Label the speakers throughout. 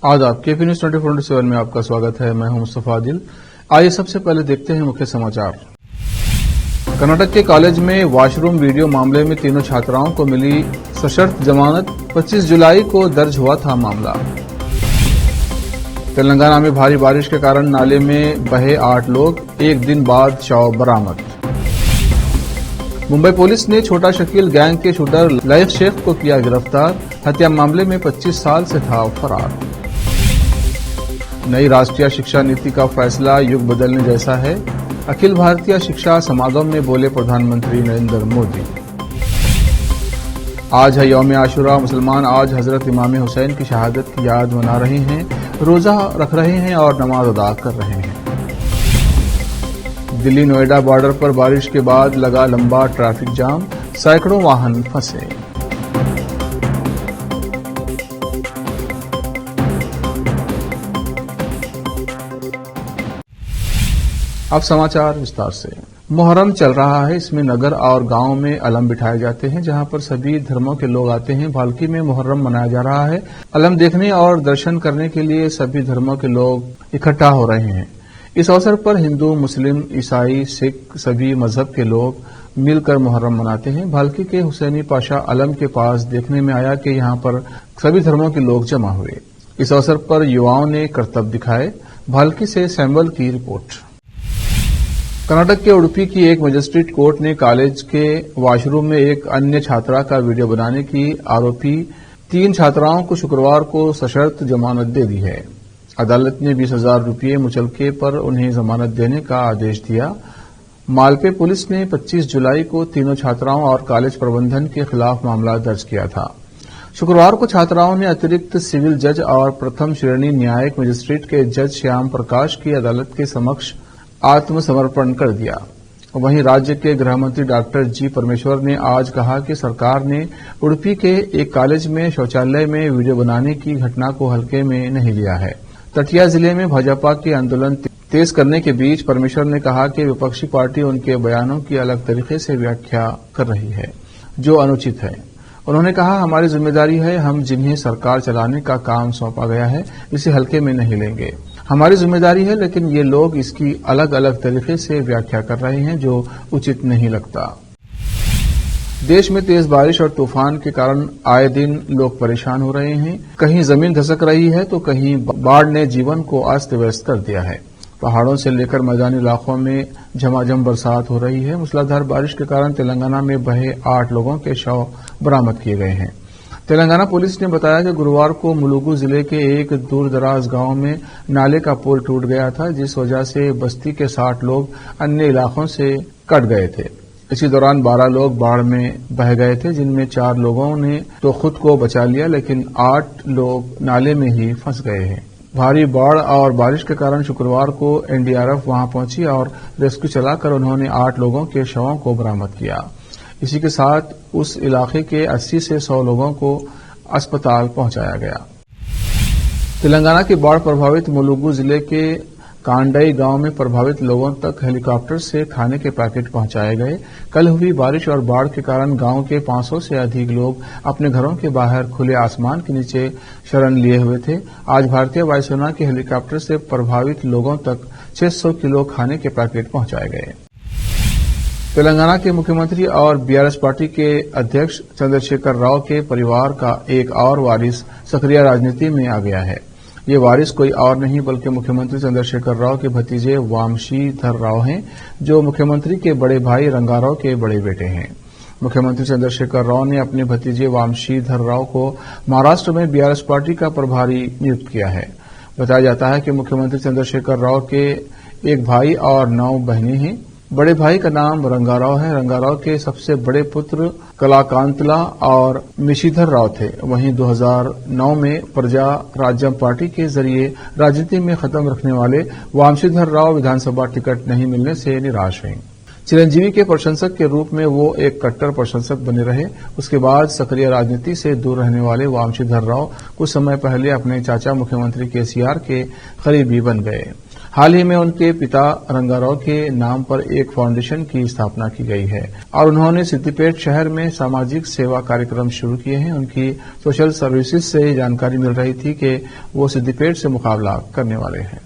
Speaker 1: आदाब KP news 24/7 में आपका स्वागत है। मैं हूं मुस्तफा आदिल। आइए सबसे पहले देखते हैं मुख्य समाचार। कर्नाटक के कॉलेज में वॉशरूम वीडियो मामले में तीनों छात्राओं को मिली सशर्त जमानत। 25 जुलाई को दर्ज हुआ था मामला। तेलंगाना में भारी बारिश के कारण नाले में बहे 8 लोग, एक दिन बाद शव बरामद। मुंबई पुलिस ने छोटा शकील गैंग के शूटर लैफ शेख को किया गिरफ्तार। हत्या मामले में 25 साल से था फरार। नई राष्ट्रीय शिक्षा नीति का फैसला युग बदलने जैसा है। अखिल भारतीय शिक्षा समागम में बोले प्रधानमंत्री नरेंद्र मोदी। आज है यौम आशुरा। मुसलमान आज हजरत इमाम हुसैन की शहादत की याद मना रहे हैं, रोजा रख रहे हैं और नमाज अदा कर रहे हैं। दिल्ली नोएडा बॉर्डर पर बारिश के बाद लगा लंबा ट्रैफिक जाम, सैकड़ों वाहन फंसे। अब समाचार विस्तार से। मुहर्रम चल रहा है। इसमें नगर और गांव में अलम बिठाए जाते हैं, जहां पर सभी धर्मों के लोग आते हैं। भालकी में मुहर्रम मनाया जा रहा है। अलम देखने और दर्शन करने के लिए सभी धर्मों के लोग इकट्ठा हो रहे हैं। इस अवसर पर हिंदू, मुस्लिम, ईसाई, सिख सभी मजहब के लोग मिलकर मुहर्रम मनाते हैं। भालकी के हुसैनी पाशा अलम के पास देखने में आया कि यहां पर सभी धर्मों के लोग जमा हुए। इस अवसर पर युवाओं ने करतब दिखाए। भालकी से सैम्बल की रिपोर्ट। कर्नाटक के उडुपी की एक मजिस्ट्रेट कोर्ट ने कॉलेज के वॉशरूम में एक अन्य छात्रा का वीडियो बनाने की आरोपी 3 छात्राओं को शुक्रवार को सशर्त जमानत दे दी है। अदालत ने 20,000 रुपये मुचलके पर उन्हें जमानत देने का आदेश दिया। मालपे पुलिस ने 25 जुलाई को तीनों छात्राओं और कॉलेज प्रबंधन के खिलाफ मामला दर्ज किया था। शुक्रवार को छात्राओं ने अतिरिक्त सिविल जज और प्रथम श्रेणी न्यायिक मजिस्ट्रेट के जज श्याम प्रकाश की अदालत के समक्ष आत्मसमर्पण कर दिया। वहीं राज्य के गृह मंत्री डॉक्टर जी परमेश्वर ने आज कहा कि सरकार ने उडुपी के एक कॉलेज में शौचालय में वीडियो बनाने की घटना को हल्के में नहीं लिया है। तटिया जिले में भाजपा के आंदोलन तेज करने के बीच परमेश्वर ने कहा कि विपक्षी पार्टी उनके बयानों की अलग तरीके से व्याख्या कर रही है, जो अनुचित है। उन्होंने कहा, हमारी जिम्मेदारी है, हम जिन्हें सरकार चलाने का काम सौंपा गया है इसे हल्के में नहीं लेंगे। हमारी जिम्मेदारी है, लेकिन ये लोग इसकी अलग अलग तरीके से व्याख्या कर रहे हैं, जो उचित नहीं लगता। देश में तेज बारिश और तूफान के कारण आए दिन लोग परेशान हो रहे हैं। कहीं जमीन धसक रही है तो कहीं बाढ़ ने जीवन को अस्त व्यस्त कर दिया है। पहाड़ों से लेकर मैदानी इलाकों में झमाझम बरसात हो रही है। मूसलाधार बारिश के कारण तेलंगाना में बहे 8 लोगों के शव बरामद किए गए हैं। तेलंगाना पुलिस ने बताया कि गुरुवार को मुलुगु जिले के एक दूरदराज गांव में नाले का पुल टूट गया था, जिस वजह से बस्ती के 60 लोग अन्य इलाकों से कट गए थे। इसी दौरान 12 लोग बाढ़ में बह गए थे, जिनमें 4 लोगों ने तो खुद को बचा लिया, लेकिन 8 लोग नाले में ही फंस गए हैं। भारी बाढ़ और बारिश के कारण शुक्रवार को एनडीआरएफ वहां पहुंची और रेस्क्यू चलाकर उन्होंने 8 लोगों के शवों को बरामद किया। इसी के साथ उस इलाके के 80 से 100 लोगों को अस्पताल पहुंचाया गया। तेलंगाना के बाढ़ प्रभावित मुलुगु जिले के कांडई गांव में प्रभावित लोगों तक हेलीकॉप्टर से खाने के पैकेट पहुंचाए गए। कल हुई बारिश और बाढ़ के कारण गांव के 500 से अधिक लोग अपने घरों के बाहर खुले आसमान के नीचे शरण लिए हुए थे। आज भारतीय वायुसेना के हेलीकॉप्टर से प्रभावित लोगों तक 600 किलो खाने के पैकेट पहुंचाए गए। तेलंगाना के मुख्यमंत्री और बीआरएस पार्टी के अध्यक्ष चंद्रशेखर राव के परिवार का एक और वारिस सक्रिय राजनीति में आ गया है। ये वारिस कोई और नहीं बल्कि मुख्यमंत्री चंद्रशेखर राव के भतीजे वामशीधर राव हैं, जो मुख्यमंत्री के बड़े भाई रंगाराव के बड़े बेटे हैं। मुख्यमंत्री चंद्रशेखर राव ने अपने भतीजे वामशीधर राव को महाराष्ट्र में बीआरएस पार्टी का प्रभारी नियुक्त किया है। बताया जाता है कि मुख्यमंत्री चंद्रशेखर राव के एक भाई और 9 बहनें हैं। बड़े भाई का नाम रंगाराव है। रंगाराव के सबसे बड़े पुत्र कलाकांतला और मिशीधर राव थे। वहीं 2009 में प्रजा राज्यम पार्टी के जरिए राजनीति में खत्म रखने वाले वामशीधर राव विधानसभा टिकट नहीं मिलने से निराश हुए। चिरंजीवी के प्रशंसक के रूप में वो एक कट्टर प्रशंसक बने रहे। उसके बाद सक्रिय राजनीति से दूर रहने वाले वामशीधर राव कुछ समय पहले अपने चाचा मुख्यमंत्री केसीआर के करीबी बन गए। हाल ही में उनके पिता रंगाराव के नाम पर एक फाउंडेशन की स्थापना की गई है और उन्होंने सिद्दीपेट शहर में सामाजिक सेवा कार्यक्रम शुरू किए हैं। उनकी सोशल सर्विसेज से जानकारी मिल रही थी कि वो सिद्दीपेट से मुकाबला करने वाले हैं।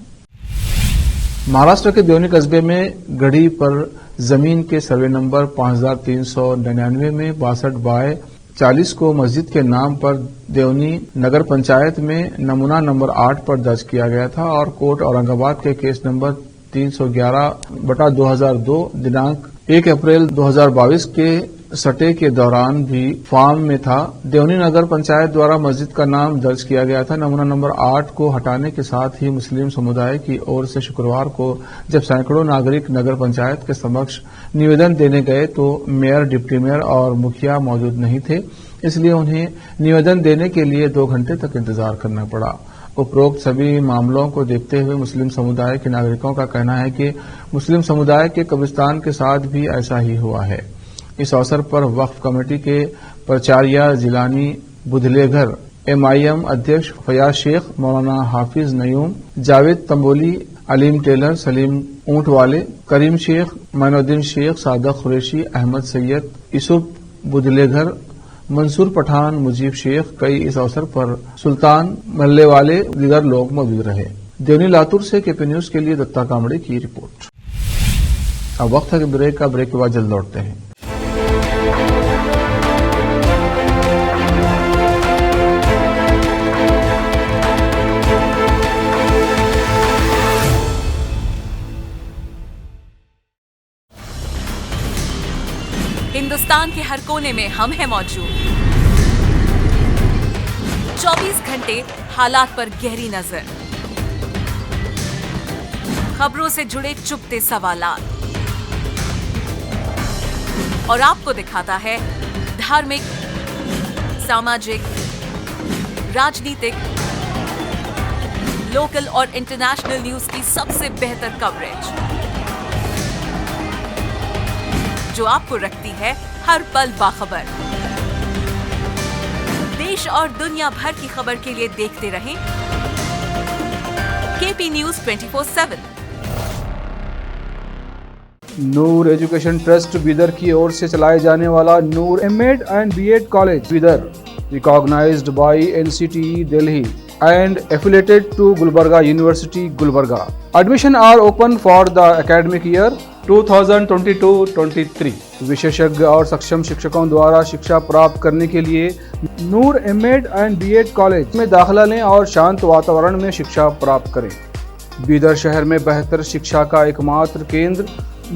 Speaker 1: महाराष्ट्र के देवनी कस्बे में गढ़ी पर जमीन के सर्वे नंबर 5399 में 62/40 को मस्जिद के नाम पर देवनी नगर पंचायत में नमूना नंबर 8 पर दर्ज किया गया था और कोर्ट औरंगाबाद के केस नंबर 311/2002 दिनांक 1 अप्रैल 2022 के सटे के दौरान भी फार्म में था। देवनी नगर पंचायत द्वारा मस्जिद का नाम दर्ज किया गया था। नमूना नंबर 8 को हटाने के साथ ही मुस्लिम समुदाय की ओर से शुक्रवार को जब सैकड़ों नागरिक नगर पंचायत के समक्ष निवेदन देने गए तो मेयर, डिप्टी मेयर और मुखिया मौजूद नहीं थे, इसलिए उन्हें निवेदन देने के लिए 2 घंटे तक इंतजार करना पड़ा। उपरोक्त सभी मामलों को देखते हुए मुस्लिम समुदाय के नागरिकों का कहना है कि मुस्लिम समुदाय के कब्रिस्तान के साथ भी ऐसा ही हुआ है। इस अवसर पर वक्फ कमेटी के प्राचार्य जिलानी बुधलेघर, MIM अध्यक्ष फयाज शेख, मौलाना हाफिज नयूम, जावेद तंबोली, अलीम टेलर, सलीम ऊंटवाले, करीम शेख, मैनुद्दीन शेख, सादक कुरैशी, अहमद सैयद, यूसुफ बुधलेघर, मंसूर पठान, मुजीब शेख, कई इस अवसर पर सुल्तान मल्ले वाले दीगर लोग मौजूद रहे। देवनी लातूर से KP न्यूज के लिए दत्ता कामड़े की रिपोर्ट। अब वक्त है ब्रेक का, ब्रेक के बाद जल्द लौटते हैं।
Speaker 2: हिंदुस्तान के हर कोने में हम हैं मौजूद। 24 घंटे हालात पर गहरी नजर, खबरों से जुड़े चुपते सवालात और आपको दिखाता है धार्मिक, सामाजिक, राजनीतिक, लोकल और इंटरनेशनल न्यूज की सबसे बेहतर कवरेज जो आपको रखती है हर पल बाखबर। देश और दुनिया भर की खबर के लिए देखते रहें KP news 24/7।
Speaker 1: Noor education trust Bidar की ओर से चलाए जाने वाला Noor M.Ed and B.Ed college Bidar, recognised by NCTE Delhi and affiliated to Gulbarga University, Gulbarga. Admission are open for the academic year 2022-23। विशेषज्ञ और सक्षम शिक्षकों द्वारा शिक्षा प्राप्त करने के लिए नूर M.Ed and B.Ed कॉलेज में दाखिला लें और शांत वातावरण में शिक्षा प्राप्त करें। बीदर शहर में बेहतर शिक्षा का एकमात्र केंद्र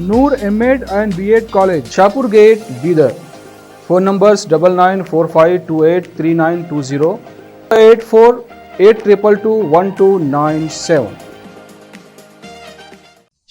Speaker 1: Noor M.Ed and B.Ed college, Shahpur gate, Bidar. Phone numbers 9945283920, 8482221297।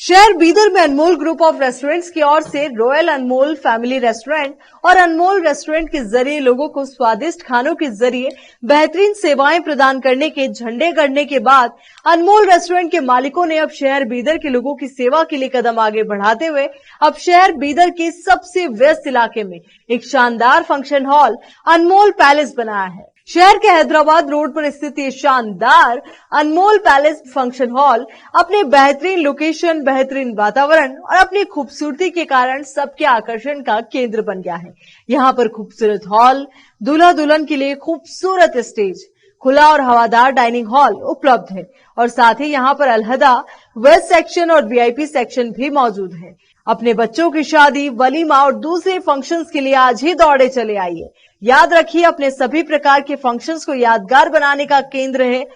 Speaker 3: शहर बीदर में अनमोल ग्रुप ऑफ रेस्टोरेंट्स की ओर से रॉयल अनमोल फैमिली रेस्टोरेंट और अनमोल रेस्टोरेंट के जरिए लोगों को स्वादिष्ट खानों के जरिए बेहतरीन सेवाएं प्रदान करने के झंडे गड़ने के बाद अनमोल रेस्टोरेंट के मालिकों ने अब शहर बीदर के लोगों की सेवा के लिए कदम आगे बढ़ाते हुए अब शहर बीदर के सबसे व्यस्त इलाके में एक शानदार फंक्शन हॉल अनमोल पैलेस बनाया है। शहर के हैदराबाद रोड पर स्थित ये शानदार अनमोल पैलेस फंक्शन हॉल अपने बेहतरीन लोकेशन, बेहतरीन वातावरण और अपनी खूबसूरती के कारण सबके आकर्षण का केंद्र बन गया है। यहाँ पर खूबसूरत हॉल, दूल्हा दुल्हन के लिए खूबसूरत स्टेज, खुला और हवादार डाइनिंग हॉल उपलब्ध है और साथ ही यहाँ पर अलहदा वेस्ट सेक्शन और VIP सेक्शन भी मौजूद है। अपने बच्चों की शादी, वलीमा और दूसरे फंक्शंस के लिए आज ही दौड़े चले आइए। याद रखिए, अपने सभी प्रकार के फंक्शंस को यादगार बनाने का केंद्र है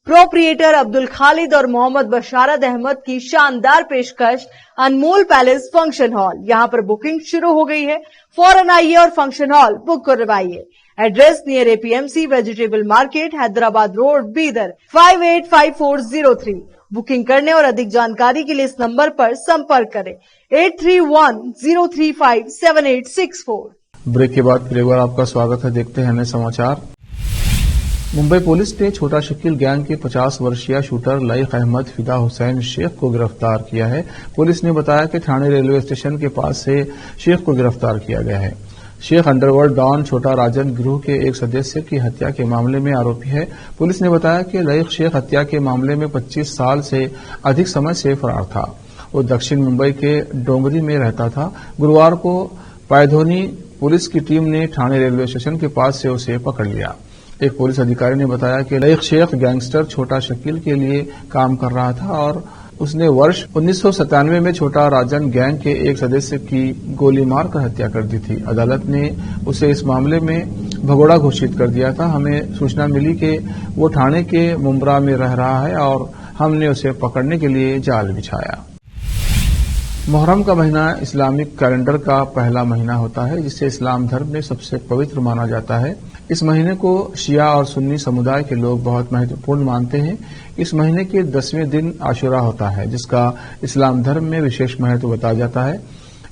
Speaker 3: प्रोप्रिएटर अब्दुल खालिद और मोहम्मद बशारत अहमद की शानदार पेशकश अनमोल पैलेस फंक्शन हॉल। यहाँ पर बुकिंग शुरू हो गई है, फौरन आइए और फंक्शन हॉल बुक करवाइए। Address near APMC vegetable market, Hyderabad road, Bidar 585403। Booking करने और अधिक जानकारी के लिए इस नंबर पर संपर्क करें 8310357864।
Speaker 1: ब्रेक के बाद फिर एक बार आपका स्वागत है। देखते हैं नए समाचार। मुंबई पुलिस ने छोटा शकील गैंग के 50 वर्षीय शूटर लईक अहमद फिदा हुसैन शेख को गिरफ्तार किया है। पुलिस ने बताया कि ठाणे रेलवे स्टेशन के पास से शेख को गिरफ्तार किया गया है। शेख अंडरवर्ल्ड डॉन छोटा राजन गिरोह के एक सदस्य की हत्या के मामले में आरोपी है। पुलिस ने बताया कि लईक शेख हत्या के मामले में 25 साल से अधिक समय से फरार था। वो दक्षिण मुंबई के डोंगरी में रहता था। गुरुवार को पायधोनी पुलिस की टीम ने ठाणे रेलवे स्टेशन के पास से उसे पकड़ लिया। एक पुलिस अधिकारी ने बताया कि लईक शेख गैंगस्टर छोटा शकील के लिए काम कर रहा था और उसने वर्ष 1997 में छोटा राजन गैंग के एक सदस्य की गोली मारकर हत्या कर दी थी। अदालत ने उसे इस मामले में भगोड़ा घोषित कर दिया था। हमें सूचना मिली कि वो ठाणे के मुंब्रा में रह रहा है और हमने उसे पकड़ने के लिए जाल बिछाया। मुहर्रम का महीना इस्लामिक कैलेंडर का पहला महीना होता है, जिसे इस्लाम धर्म में सबसे पवित्र माना जाता है। इस महीने को शिया और सुन्नी समुदाय के लोग बहुत महत्वपूर्ण मानते हैं। इस महीने के 10वें दिन आशुरा होता है, जिसका इस्लाम धर्म में विशेष महत्व बताया जाता है।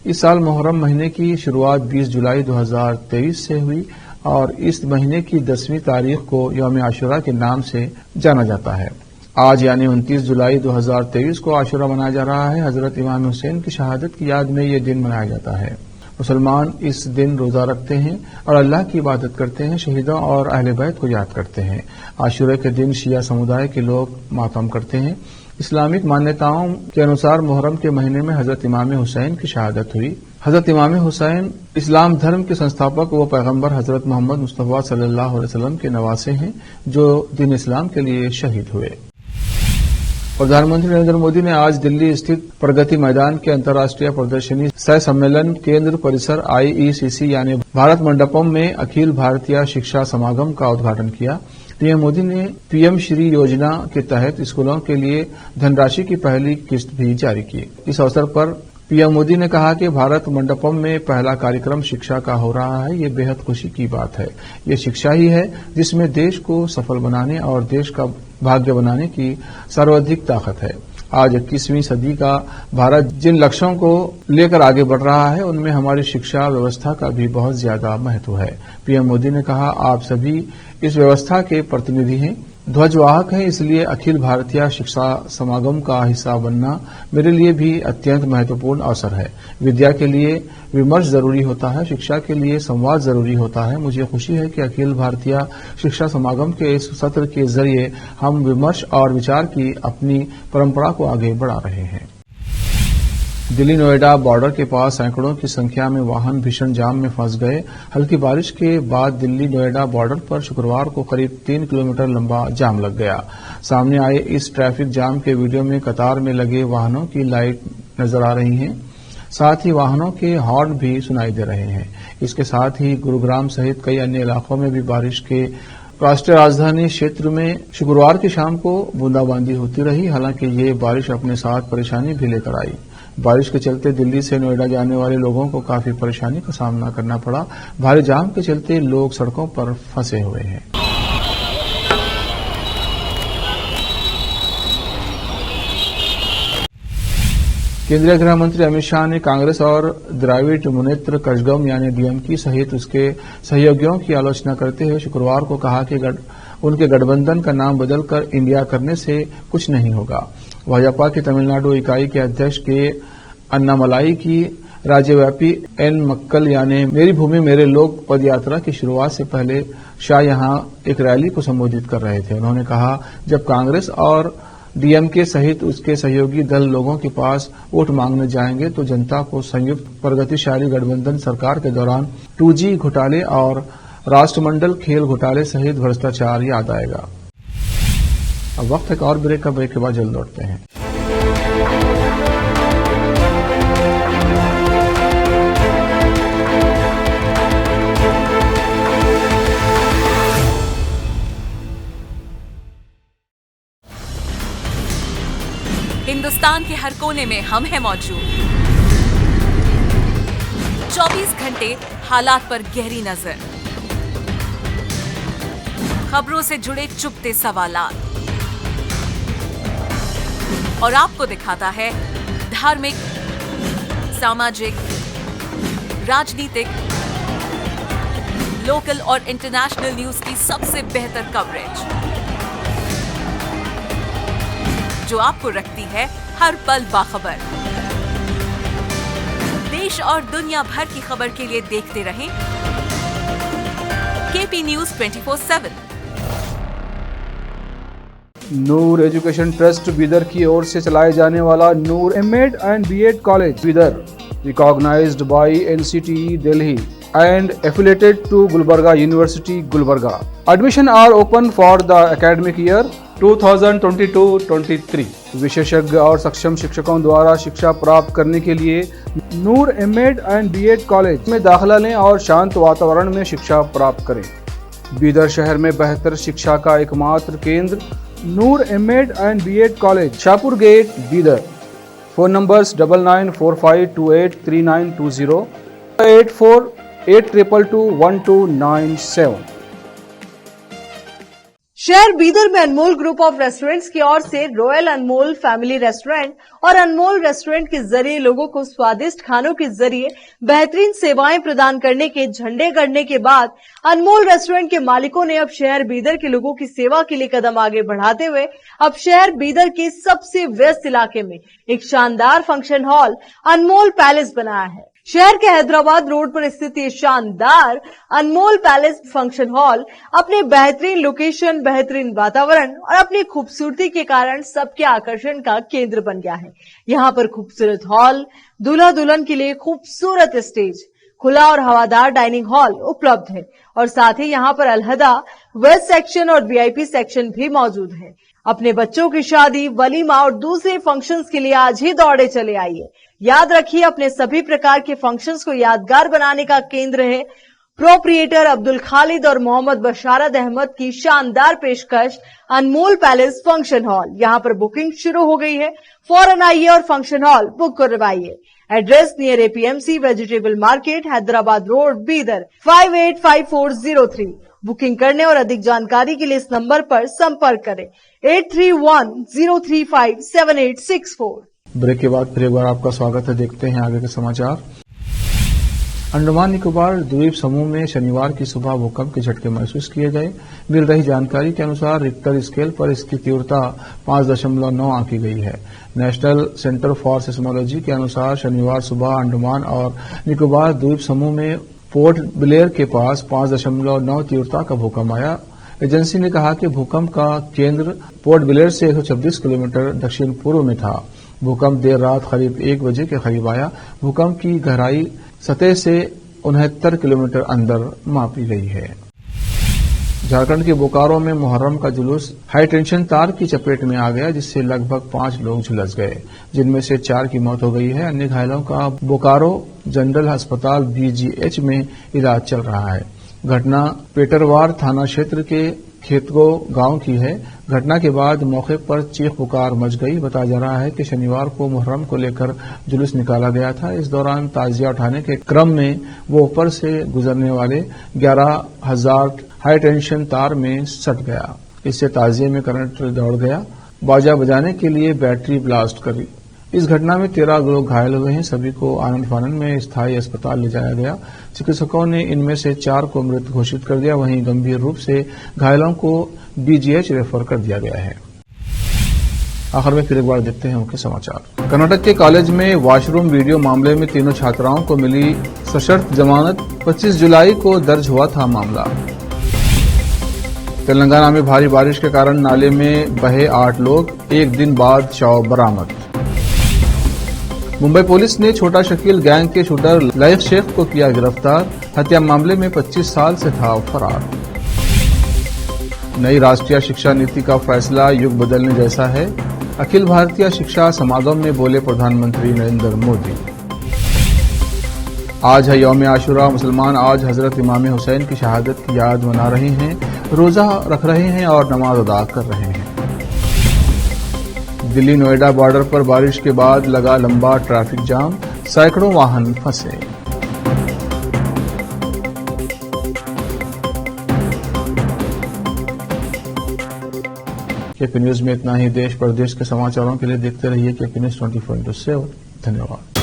Speaker 1: इस साल मुहर्रम महीने की शुरुआत 20 जुलाई 2023 से हुई और इस महीने की 10वीं तारीख को यौम आशुरा के नाम से जाना जाता है। आज यानी 29 जुलाई 2023 को आशुरा मनाया जा रहा है। हजरत इमाम हुसैन की शहादत की याद में ये दिन मनाया जाता है। मुसलमान इस दिन रोजा रखते हैं और अल्लाह की इबादत करते हैं, शहीदों और अहले बैत को याद करते हैं। आशुरा के दिन शिया समुदाय के लोग मातम करते हैं। इस्लामिक मान्यताओं के अनुसार मुहर्रम के महीने में हजरत इमाम हुसैन की शहादत हुई। हजरत इमाम हुसैन इस्लाम धर्म के संस्थापक व पैगंबर हजरत मोहम्मद मुस्तफा सल्लल्लाहु अलैहि वसल्लम के नवासे हैं, जो दीन इस्लाम के लिए शहीद हुए। प्रधानमंत्री नरेंद्र मोदी ने आज दिल्ली स्थित प्रगति मैदान के अंतर्राष्ट्रीय प्रदर्शनी सह सम्मेलन केंद्र परिसर IECC यानी भारत मंडपम में अखिल भारतीय शिक्षा समागम का उद्घाटन किया। पीएम मोदी ने पीएम श्री योजना के तहत स्कूलों के लिए धनराशि की पहली किस्त भी जारी की। इस अवसर पर पीएम मोदी ने कहा कि भारत मंडपम में पहला कार्यक्रम शिक्षा का हो रहा है। ये बेहद खुशी की बात है। ये शिक्षा ही है जिसमें देश को सफल बनाने और देश का भाग्य बनाने की सर्वाधिक ताकत है। आज 21वीं सदी का भारत जिन लक्ष्यों को लेकर आगे बढ़ रहा है, उनमें हमारी शिक्षा व्यवस्था का भी बहुत ज्यादा महत्व है। पीएम मोदी ने कहा, आप सभी इस व्यवस्था के प्रतिनिधि हैं, ध्वजवाहक हैं, इसलिए अखिल भारतीय शिक्षा समागम का हिस्सा बनना मेरे लिए भी अत्यंत महत्वपूर्ण अवसर है। विद्या के लिए विमर्श जरूरी होता है, शिक्षा के लिए संवाद जरूरी होता है। मुझे खुशी है कि अखिल भारतीय शिक्षा समागम के इस सत्र के जरिए हम विमर्श और विचार की अपनी परंपरा को आगे बढ़ा रहे हैं। दिल्ली नोएडा बॉर्डर के पास सैकड़ों की संख्या में वाहन भीषण जाम में फंस गए। हल्की बारिश के बाद दिल्ली नोएडा बॉर्डर पर शुक्रवार को करीब 3 किलोमीटर लंबा जाम लग गया। सामने आए इस ट्रैफिक जाम के वीडियो में कतार में लगे वाहनों की लाइट नजर आ रही हैं, साथ ही वाहनों के हॉर्न भी सुनाई दे रहे हैं। इसके साथ ही गुरुग्राम सहित कई अन्य इलाकों में भी बारिश के राष्ट्रीय राजधानी क्षेत्र में शुक्रवार की शाम को बूंदाबांदी होती रही। हालांकि ये बारिश अपने साथ परेशानी भी लेकर आई। बारिश के चलते दिल्ली से नोएडा जाने वाले लोगों को काफी परेशानी का सामना करना पड़ा। भारी जाम के चलते लोग सड़कों पर फंसे हुए हैं। केंद्रीय गृह मंत्री अमित शाह ने कांग्रेस और द्रविड़ मुनेत्र कज़गम यानी DMK सहित उसके सहयोगियों की आलोचना करते हुए शुक्रवार को कहा कि उनके गठबंधन का नाम बदलकर इंडिया करने से कुछ नहीं होगा। भाजपा की तमिलनाडु इकाई के अध्यक्ष के अन्नामलाई की राज्यव्यापी एन मक्कल यानी मेरी भूमि मेरे लोग पद यात्रा की शुरुआत से पहले शाह यहां एक रैली को संबोधित कर रहे थे। उन्होंने कहा, जब कांग्रेस और DMK सहित उसके सहयोगी दल लोगों के पास वोट मांगने जाएंगे तो जनता को संयुक्त प्रगतिशाली गठबंधन सरकार के दौरान 2G घोटाले और राष्ट्रमंडल खेल घोटाले सहित भ्रष्टाचार याद आएगा। अब वक्त एक और ब्रेक का, ब्रेक के बाद जल्द लौटते हैं।
Speaker 2: हिंदुस्तान के हर कोने में हम हैं मौजूद। 24 घंटे हालात पर गहरी नजर, खबरों से जुड़े चुपते सवालात और आपको दिखाता है धार्मिक, सामाजिक, राजनीतिक, लोकल और इंटरनेशनल न्यूज की सबसे बेहतर कवरेज, जो आपको रखती है हर पल बाखबर। देश और दुनिया भर की खबर के लिए देखते रहें AP News 24/7।
Speaker 1: Noor education trust Bidar की ओर से चलाए जाने वाला Noor MEd and BEd college Bidar, recognised by NCTE Delhi and affiliated to Gulbarga University, Gulbarga. Admission are open for the academic year 2022-23. विशेषज्ञ और सक्षम शिक्षकों द्वारा शिक्षा प्राप्त करने के लिए नूर एमएड एंड बीएड कॉलेज में दाखिला लें और शांत वातावरण में शिक्षा प्राप्त करें। बीदर शहर में बेहतर शिक्षा का एकमात्र केंद्र Noor MEd and BEd college, Shahpur gate, Bidar. Phone numbers 9945283920, 8482221297।
Speaker 3: शहर बीदर में अनमोल ग्रुप ऑफ रेस्टोरेंट्स की ओर से रॉयल अनमोल फैमिली रेस्टोरेंट और अनमोल रेस्टोरेंट के जरिए लोगों को स्वादिष्ट खानों के जरिए बेहतरीन सेवाएं प्रदान करने के झंडे गड़ने के बाद अनमोल रेस्टोरेंट के मालिकों ने अब शहर बीदर के लोगों की सेवा के लिए कदम आगे बढ़ाते हुए अब शहर बीदर के सबसे व्यस्त इलाके में एक शानदार फंक्शन हॉल अनमोल पैलेस बनाया है। शहर के हैदराबाद रोड पर स्थित ये शानदार अनमोल पैलेस फंक्शन हॉल अपने बेहतरीन लोकेशन, बेहतरीन वातावरण और अपनी खूबसूरती के कारण सबके आकर्षण का केंद्र बन गया है। यहाँ पर खूबसूरत हॉल, दूल्हा दुल्हन के लिए खूबसूरत स्टेज, खुला और हवादार डाइनिंग हॉल उपलब्ध है और साथ ही यहाँ पर अलहदा वेस्ट सेक्शन और VIP सेक्शन भी मौजूद है। अपने बच्चों की शादी, वलीमा और दूसरे फंक्शंस के लिए आज ही दौड़े चले आइए। याद रखिए, अपने सभी प्रकार के फंक्शंस को यादगार बनाने का केंद्र है प्रोप्रिएटर अब्दुल खालिद और मोहम्मद बशारत अहमद की शानदार पेशकश अनमोल पैलेस फंक्शन हॉल। यहाँ पर बुकिंग शुरू हो गई है, फौरन आइए और फंक्शन हॉल बुक करवाइए। Address near APMC vegetable market, Hyderabad road, Bidar 585403। Booking करने और अधिक जानकारी के लिए इस नंबर पर संपर्क करें 8310357864।
Speaker 1: ब्रेक के बाद फिर एक बार आपका स्वागत है। देखते हैं आगे के समाचार। अंडमान निकोबार द्वीप समूह में शनिवार की सुबह भूकंप के झटके महसूस किए गए। मिल रही जानकारी के अनुसार रिक्टर स्केल पर इसकी तीव्रता 5.9 आंकी गई है। नेशनल सेंटर फॉर सिस्मोलॉजी के अनुसार शनिवार सुबह अंडमान और निकोबार द्वीप समूह में पोर्ट ब्लेयर के पास 5.9 तीव्रता का भूकंप आया। एजेंसी ने कहा कि भूकंप का केंद्र पोर्ट ब्लेयर से 126 किलोमीटर दक्षिण पूर्व में था। भूकंप देर रात करीब 1 बजे के करीब आया। भूकंप की गहराई सतह से 69 किलोमीटर अंदर मापी गई है। झारखंड के बोकारो में मुहर्रम का जुलूस हाई टेंशन तार की चपेट में आ गया, जिससे लगभग 5 लोग झुलस गए, जिनमें से 4 की मौत हो गई है। अन्य घायलों का बोकारो जनरल अस्पताल BGH में इलाज चल रहा है। घटना पेटरवार थाना क्षेत्र के खेतगो गांव की है। घटना के बाद मौके पर चीख पुकार मच गई। बताया जा रहा है कि शनिवार को मुहर्रम को लेकर जुलूस निकाला गया था। इस दौरान ताजिया उठाने के क्रम में वो ऊपर से गुजरने वाले 11,000 हाई टेंशन तार में सट गया। इससे ताजिए में करंट दौड़ गया। बाजा बजाने के लिए बैटरी ब्लास्ट करी। इस घटना में 13 लोग घायल हुए हैं। सभी को आनंद फानंद में स्थायी अस्पताल ले जाया गया। चिकित्सकों ने इनमें से 4 को मृत घोषित कर दिया। वहीं गंभीर रूप से घायलों को BGH रेफर कर दिया गया है। आखिर में फिर एक बार देखते हैं मुख्य समाचार। कर्नाटक के कॉलेज में वॉशरूम वीडियो मामले में तीनों छात्राओं को मिली सशर्त जमानत। 25 जुलाई को दर्ज हुआ था मामला। तेलंगाना में भारी बारिश के कारण नाले में बहे 8 लोग, 1 दिन बाद शव बरामद। मुंबई पुलिस ने छोटा शकील गैंग के शूटर लैफ शेख को किया गिरफ्तार। हत्या मामले में 25 साल से था फरार। नई राष्ट्रीय शिक्षा नीति का फैसला युग बदलने जैसा है। अखिल भारतीय शिक्षा समागम में बोले प्रधानमंत्री नरेंद्र मोदी। आज है यौम आशुरा। मुसलमान आज हजरत इमाम हुसैन की शहादत की याद मना रहे हैं, रोजा रख रहे हैं और नमाज अदा कर रहे हैं। दिल्ली नोएडा बॉर्डर पर बारिश के बाद लगा लंबा ट्रैफिक जाम, सैकड़ों वाहन फंसे। केपी न्यूज में इतना ही। देश प्रदेश के समाचारों के लिए देखते रहिए केपी न्यूज 24/7। धन्यवाद।